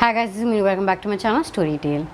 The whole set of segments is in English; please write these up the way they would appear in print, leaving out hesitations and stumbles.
Hi guys, this is me. Welcome back to my channel Story Tale.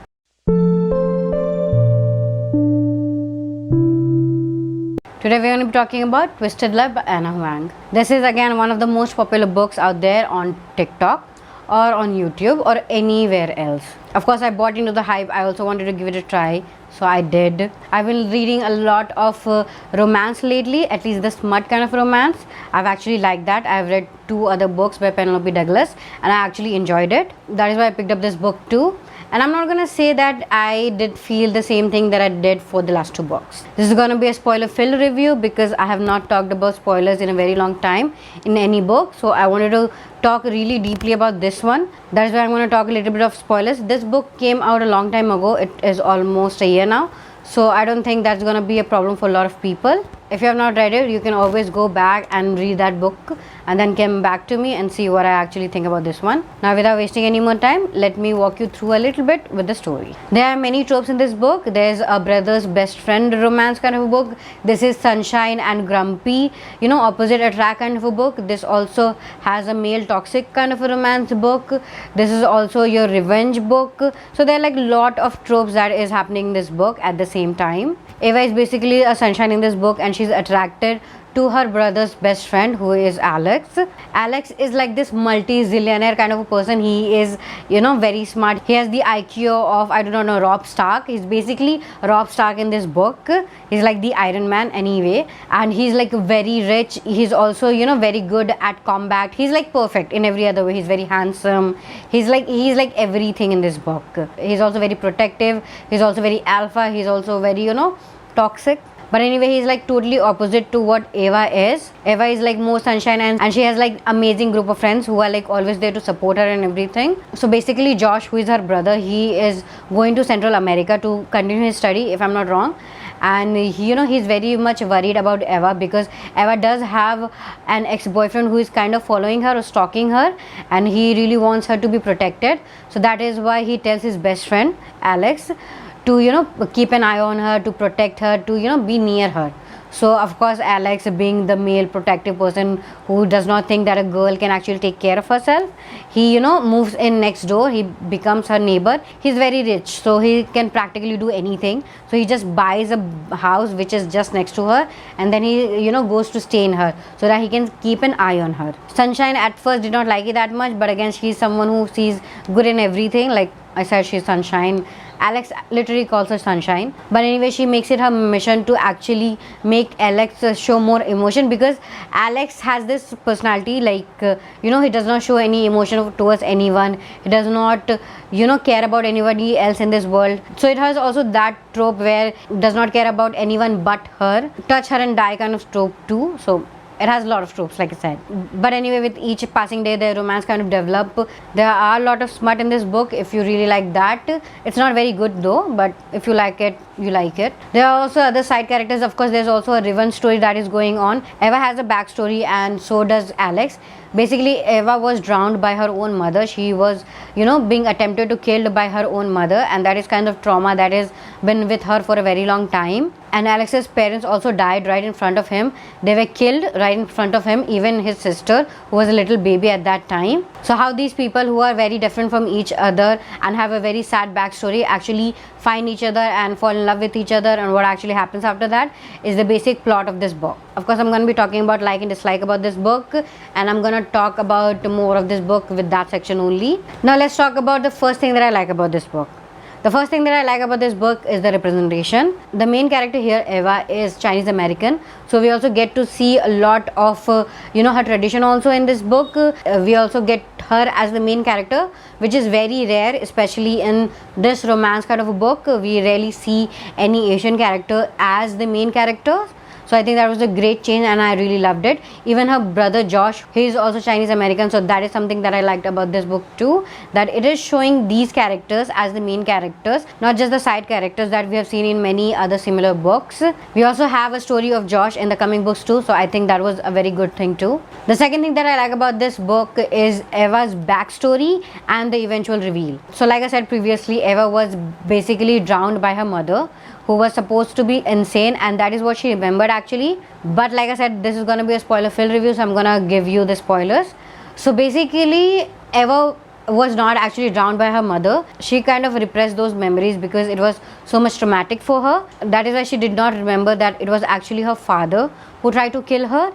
Today we're going to be talking about Twisted Love by Anna Huang. This is again one of the most popular books out there on TikTok or on YouTube or anywhere else. Of course, I bought into the hype. I also wanted to give it a try, so I did. I've been reading a lot of romance lately, at least the smut kind of romance. I've actually liked that. I've read 2 other books by Penelope Douglas and I actually enjoyed it. That is why I picked up this book too. And I'm not gonna say that I did feel the same thing that I did for the last 2 books. This is gonna be a spoiler-filled review because I have not talked about spoilers in a very long time in any book. So I wanted to talk really deeply about this one. That is why I'm gonna talk a little bit of spoilers. This book came out a long time ago. It is almost a year now. So I don't think that's gonna be a problem for a lot of people. If you have not read it, you can always go back and read that book and then come back to me and see what I actually think about this one. Now, without wasting any more time, let me walk you through a little bit with the story. There are many tropes in this book. There's a brother's best friend romance kind of a book. This is sunshine and grumpy, opposite attract kind of a book. This also has a male toxic kind of a romance book. This is also your revenge book. So there are like a lot of tropes that is happening in this book at the same time. Eva is basically a sunshine in this book and she's attracted to her brother's best friend, who is Alex. Alex is like this multi-zillionaire kind of a person. He is, very smart. He has the IQ of, I don't know, Rob Stark. He's basically Rob Stark in this book. He's like the Iron Man anyway. And he's like very rich. He's also, very good at combat. He's like perfect in every other way. He's very handsome. He's like everything in this book. He's also very protective. He's also very alpha. He's also very, toxic. But anyway, he's like totally opposite to what Eva is. Eva is like more sunshine and she has like amazing group of friends who are like always there to support her and everything. So basically Josh, who is her brother, he is going to Central America to continue his study, if I'm not wrong. And he's very much worried about Eva because Eva does have an ex-boyfriend who is kind of following her or stalking her, and he really wants her to be protected. So that is why he tells his best friend Alex to keep an eye on her, to protect her, to be near her. So of course Alex, being the male protective person who does not think that a girl can actually take care of herself, he moves in next door. He becomes her neighbor. He's very rich, so he can practically do anything. So he just buys a house which is just next to her, and then he goes to stay in her so that he can keep an eye on her. Sunshine at first did not like it that much, but again, she's someone who sees good in everything. Like I said, she's Sunshine. Alex literally calls her Sunshine. But anyway, she makes it her mission to actually make Alex show more emotion, because Alex has this personality like, he does not show any emotion towards anyone. He does not, care about anybody else in this world. So it has also that trope where does not care about anyone but her. Touch her and die kind of trope too. So it has a lot of tropes, like I said. But anyway, with each passing day, the romance kind of develop. There are a lot of smut in this book. If you really like that, it's not very good though, but if you like it, you like it. There are also other side characters. Of course, there's also a revenge story that is going on. Eva has a backstory and so does Alex. Basically, Eva was drowned by her own mother. She was, being attempted to killed by her own mother, and that is kind of trauma that has been with her for a very long time. And Alex's parents also died right in front of him. They were killed right in front of him, even his sister, who was a little baby at that time. So how these people who are very different from each other and have a very sad backstory actually find each other and fall in love with each other, and what actually happens after that is the basic plot of this book. Of course, I'm going to be talking about like and dislike about this book, and I'm going to talk about more of this book with that section only. Now let's talk about the first thing that I like about this book. The first thing that I like about this book is the representation. The main character here, Eva, is Chinese American. So we also get to see a lot of, her tradition also in this book. We also get her as the main character, which is very rare, especially in this romance kind of a book. We rarely see any Asian character as the main character. So I think that was a great change and I really loved it. Even her brother Josh, he is also Chinese American, so that is something that I liked about this book too, that it is showing these characters as the main characters, not just the side characters that we have seen in many other similar books. We also have a story of Josh in the coming books too, so I think that was a very good thing too. The second thing that I like about this book is Eva's backstory and the eventual reveal. So like I said previously, Eva was basically drowned by her mother, who was supposed to be insane, and that is what she remembered actually. But like I said, this is going to be a spoiler filled review, so I'm going to give you the spoilers. So basically Eva was not actually drowned by her mother. She kind of repressed those memories because it was so much traumatic for her. That is why she did not remember that it was actually her father who tried to kill her,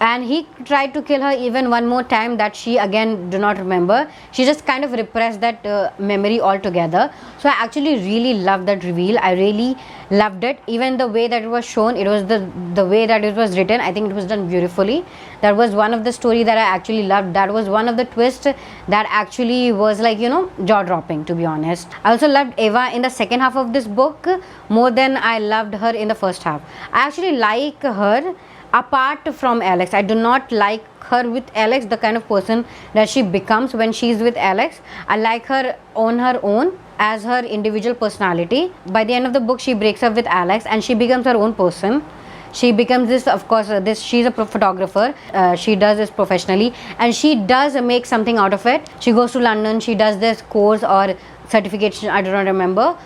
and he tried to kill her even one more time that she again do not remember. She just kind of repressed that memory altogether. So I actually really loved that reveal. I really loved it. Even the way that it was shown, it was the way that it was written, I think it was done beautifully. That was one of the story that I actually loved. That was one of the twists that actually was like, you know, jaw dropping, to be honest. I also loved Eva in the second half of this book more than I loved her in the first half. I actually like her apart from Alex. I do not like her with Alex, the kind of person that she becomes when she's with Alex. I like her on her own as her individual personality. By the end of the book, she breaks up with Alex and she becomes her own person. She becomes this, of course, she's a photographer. She does this professionally and she does make something out of it. She goes to London, she does this course or certification, I do not remember.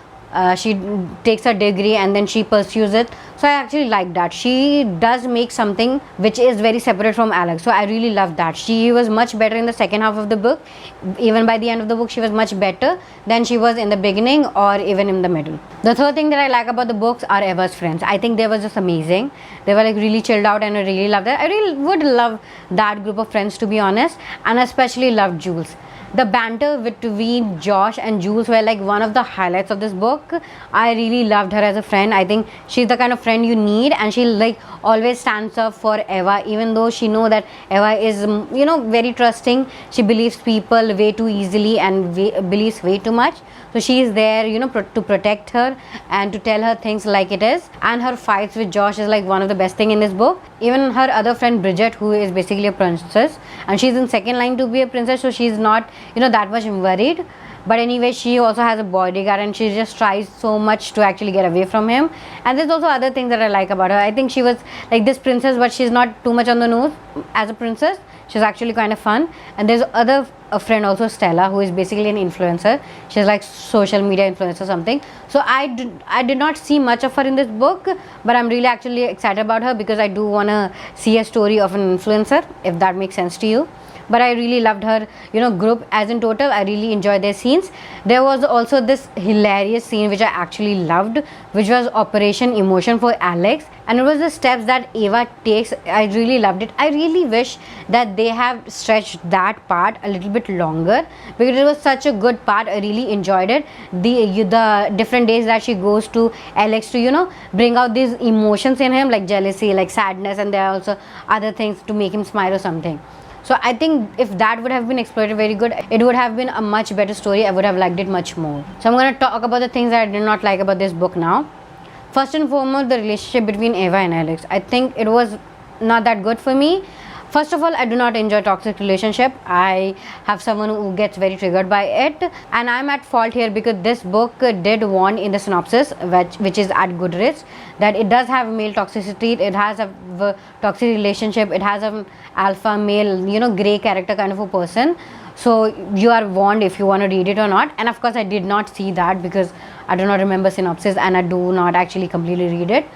She takes a degree and then she pursues it. So I actually like that. She does make something which is very separate from Alex. So I really love that. She was much better in the second half of the book. Even by the end of the book, she was much better than she was in the beginning or even in the middle. The third thing that I like about the books are Eva's friends. I think they were just amazing. They were like really chilled out and I really loved it. I really would love that group of friends, to be honest, and I especially loved Jules. The banter between Josh and Jules were like one of the highlights of this book. I really loved her as a friend. I think she's the kind of friend you need, and she like always stands up for Eva, even though she know that Eva is, you know, very trusting. She believes people way too easily and believes way too much. So she is there, you know, to protect her and to tell her things like it is. And her fights with Josh is like one of the best thing in this book. Even her other friend Bridget, who is basically a princess, and she's in second line to be a princess, so she's not, you know, that much worried. But anyway, she also has a bodyguard and she just tries so much to actually get away from him. And there's also other things that I like about her. I think she was like this princess, but she's not too much on the nose as a princess. She's actually kind of fun. And there's a friend also, Stella, who is basically an influencer. She's like social media influencer or something. So I did not see much of her in this book, but I'm really actually excited about her because I do want to see a story of an influencer, if that makes sense to you. But I really loved her, you know, group as in total. I really enjoyed their scenes. There was also this hilarious scene which I actually loved, which was Operation Emotion for Alex, and it was the steps that Eva takes. I really loved it. I really wish that they have stretched that part a little bit longer because it was such a good part. I really enjoyed it. The different days that she goes to Alex to, you know, bring out these emotions in him, like jealousy, like sadness, and there are also other things to make him smile or something. So I think if that would have been exploited very good, it would have been a much better story. I would have liked it much more. So I'm going to talk about the things that I did not like about this book now. First and foremost, the relationship between Eva and Alex. I think it was not that good for me. First of all, I do not enjoy toxic relationship. I have someone who gets very triggered by it, and I'm at fault here because this book did warn in the synopsis, which is at Goodreads, that it does have male toxicity. It has a toxic relationship. It has an alpha male, you know, gray character kind of a person. So you are warned if you want to read it or not. And of course, I did not see that because I do not remember synopsis and I do not actually completely read it.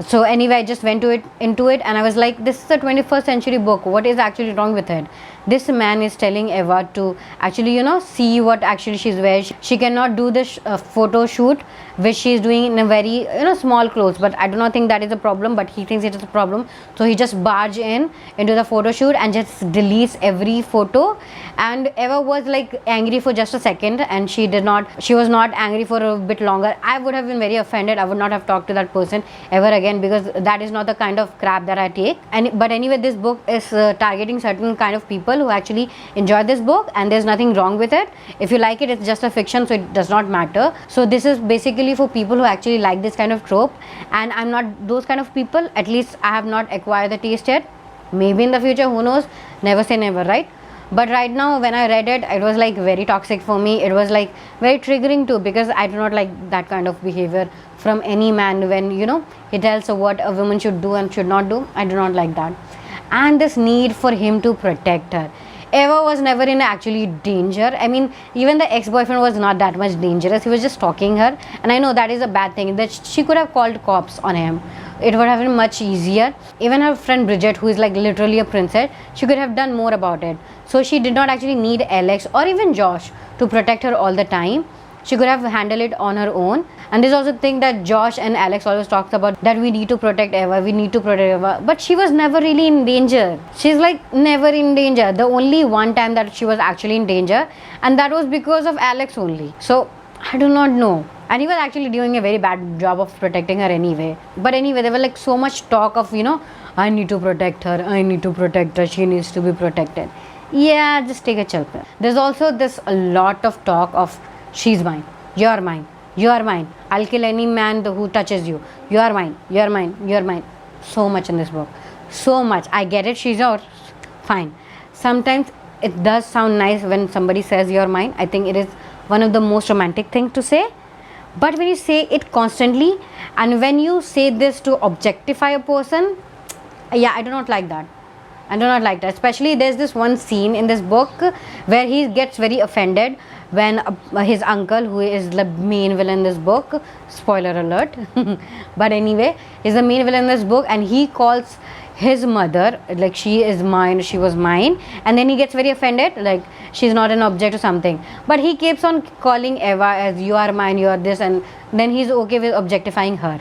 So anyway, I just went into it and I was like, this is a 21st century book. What is actually wrong with it? This man is telling Eva to actually, you know, see what actually she's wearing. She cannot do this photo shoot which she is doing in a very, you know, small clothes. But I do not think that is a problem, but he thinks it is a problem. So he just barge into the photo shoot and just deletes every photo. And Eva was like angry for just a second, and she was not angry for a bit longer. I would have been very offended. I would not have talked to that person ever again because that is not the kind of crap that I take. But anyway, this book is targeting certain kind of people who actually enjoy this book, and there's nothing wrong with it. If you like it, it's just a fiction, so it does not matter. So this is basically for people who actually like this kind of trope, and I'm not those kind of people. At least I have not acquired the taste yet. Maybe in the future, who knows? Never say never, right? But right now, when I read it, it was like very toxic for me. It was like very triggering too, because I do not like that kind of behavior from any man when, you know, he tells what a woman should do and should not do. I do not like that. And this need for him to protect her. Eva was never in actually danger. I mean, even the ex-boyfriend was not that much dangerous. He was just stalking her, and I know that is a bad thing. That she could have called cops on him. It would have been much easier. Even her friend Bridget, who is like literally a princess, she could have done more about it. So she did not actually need Alex or even Josh to protect her all the time. She could have handled it on her own. And there's also the thing that Josh and Alex always talks about, that we need to protect Eva, we need to protect Eva. But she was never really in danger. She's like never in danger. The only one time that she was actually in danger, and that was because of Alex only. So I do not know. And he was actually doing a very bad job of protecting her anyway. But anyway, there was like so much talk of, I need to protect her, I need to protect her, she needs to be protected. Yeah, just take a chill pill. There's also this a lot of talk of, she's mine, you're mine, you're mine, I'll kill any man who touches you, you're mine, you're mine, you're mine. So much in this book, so much. I get it, she's yours, fine. Sometimes it does sound nice when somebody says you're mine. I think it is one of the most romantic things to say. But when you say it constantly, and when you say this to objectify a person, yeah, I do not like that. I do not like that. Especially there's this one scene in this book where he gets very offended when his uncle, who is the main villain in this book, spoiler alert, but anyway, is the main villain in this book, and he calls his mother like, she is mine, she was mine, and then he gets very offended like she's not an object or something. But he keeps on calling Eva as, you are mine, you are this, and then he's okay with objectifying her.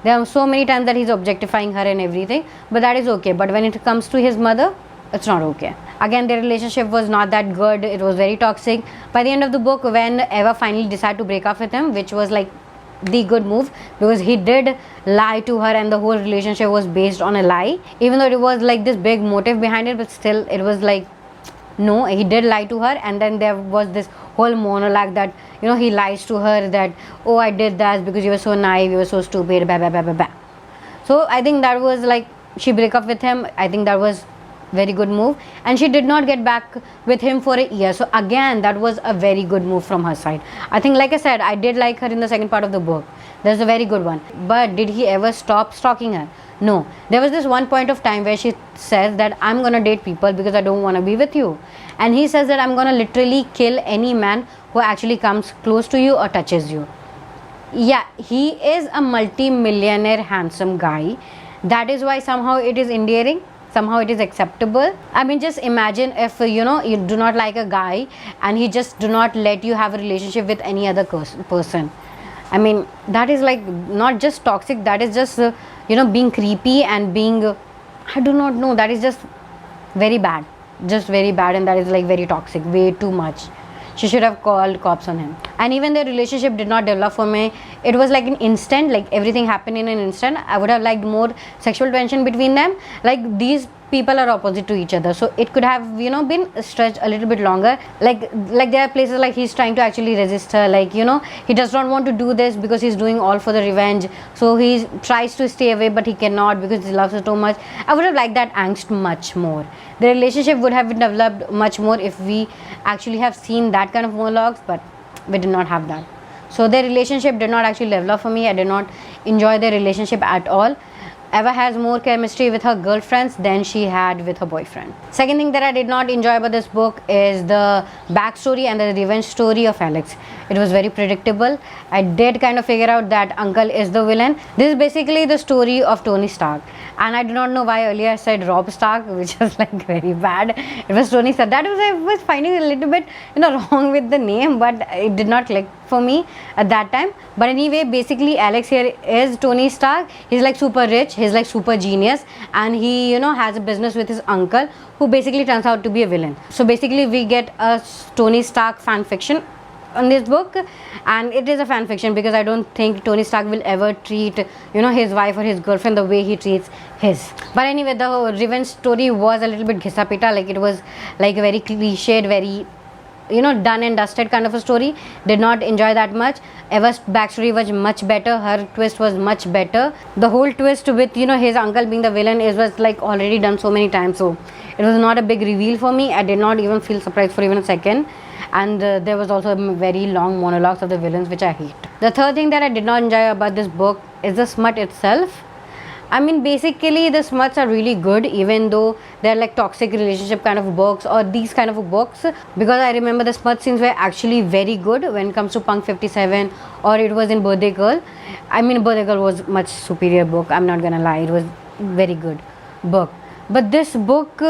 There are so many times that he's objectifying her and everything, but that is okay. But when it comes to his mother, it's not okay. Again, their relationship was not that good. It was very toxic. By the end of the book, when Eva finally decided to break up with him, which was like the good move, because he did lie to her and the whole relationship was based on a lie, even though it was like this big motive behind it, but still it was like, no, he did lie to her. And then there was this whole monologue that, he lies to her that, oh, I did that because you were so naive, you were so stupid, blah blah blah blah blah. So I think that was like, she break up with him. I think that was very good move, and she did not get back with him for a year. So again, that was a very good move from her side. I think, like I said, I did like her in the second part of the book. There's a very good one. But did he ever stop stalking her? No. There was this one point of time where she says that, I'm gonna date people because I don't want to be with you, and he says that, I'm gonna literally kill any man who actually comes close to you or touches you. Yeah, he is a multi-millionaire handsome guy. That is why somehow it is endearing, somehow it is acceptable. I mean, just imagine if you do not like a guy and he just do not let you have a relationship with any other person. I mean, that is like not just toxic, that is just being creepy and being I do not know, that is just very bad, and that is like very toxic, way too much. She should have called cops on him. And even their relationship did not develop for me. It was like an instant, like everything happened in an instant. I would have liked more sexual tension between them. Like, these people are opposite to each other, so it could have been stretched a little bit longer. Like there are places like he's trying to actually resist her, like he does not want to do this because he's doing all for the revenge, so he tries to stay away but he cannot because he loves her so much. I would have liked that angst much more. The relationship would have been developed much more if we actually have seen that kind of monologues, but we did not have that. So their relationship did not actually develop for me. I did not enjoy their relationship at all. Eva has more chemistry with her girlfriends than she had with her boyfriend. Second thing that I did not enjoy about this book is the backstory and the revenge story of Alex. It was very predictable. I did kind of figure out that uncle is the villain. This is basically the story of Tony Stark, and I do not know why earlier I said Rob Stark, which was like very bad. It was Tony Stark. That was, I was finding a little bit wrong with the name, but it did not click for me at that time. But anyway, basically Alex here is Tony Stark. He's like super rich, he's like super genius, and he has a business with his uncle who basically turns out to be a villain. So basically we get a Tony Stark fan fiction on this book, and it is a fan fiction because I don't think Tony Stark will ever treat his wife or his girlfriend the way he treats his. But anyway, the revenge story was a little bit ghisa-pita, like it was like a very cliched, very done and dusted kind of a story. Did not enjoy that much. Eva's backstory was much better. Her twist was much better. The whole twist with his uncle being the villain was like already done so many times, so it was not a big reveal for me. I did not even feel surprised for even a second. And there was also very long monologues of the villains, which I hate. The third thing that I did not enjoy about this book is the smut itself. I mean, basically, the smuts are really good, even though they're like toxic relationship kind of books or these kind of books. Because I remember the smut scenes were actually very good when it comes to Punk 57, or it was in Birthday Girl. I mean, Birthday Girl was much superior book. I'm not gonna lie, it was very good book. But this book,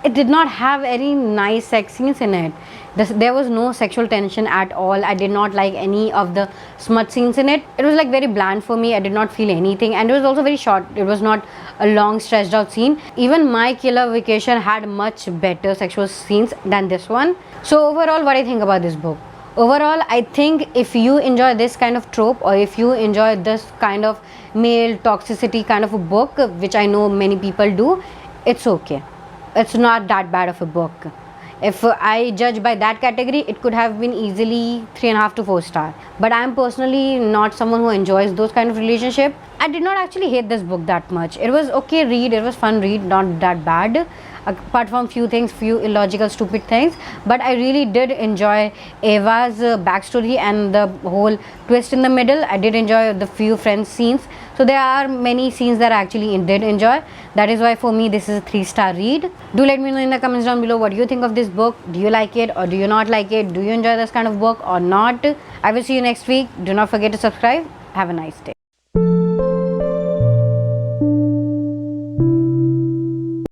it did not have any nice sex scenes in it. There was no sexual tension at all. I did not like any of the smut scenes in it. It was like very bland for me. I did not feel anything, and it was also very short. It was not a long stretched out scene. Even My Killer Vacation had much better sexual scenes than this one. So overall, what I think about this book, overall, I think if you enjoy this kind of trope, or if you enjoy this kind of male toxicity kind of a book, which I know many people do, it's okay. It's not that bad of a book. If I judge by that category, it could have been easily 3.5 to 4 star. But I am personally not someone who enjoys those kind of relationship. I did not actually hate this book that much. It was okay read, it was fun read, not that bad. Apart from few things, few illogical stupid things, but I really did enjoy Eva's backstory and the whole twist in the middle. I did enjoy the few friends scenes. So there are many scenes that I actually did enjoy. That is why for me this is a 3-star read. Do let me know in the comments down below what you think of this book. Do you like it or do you not like it? Do you enjoy this kind of book or not? I will see you next week. Do not forget to subscribe. Have a nice day.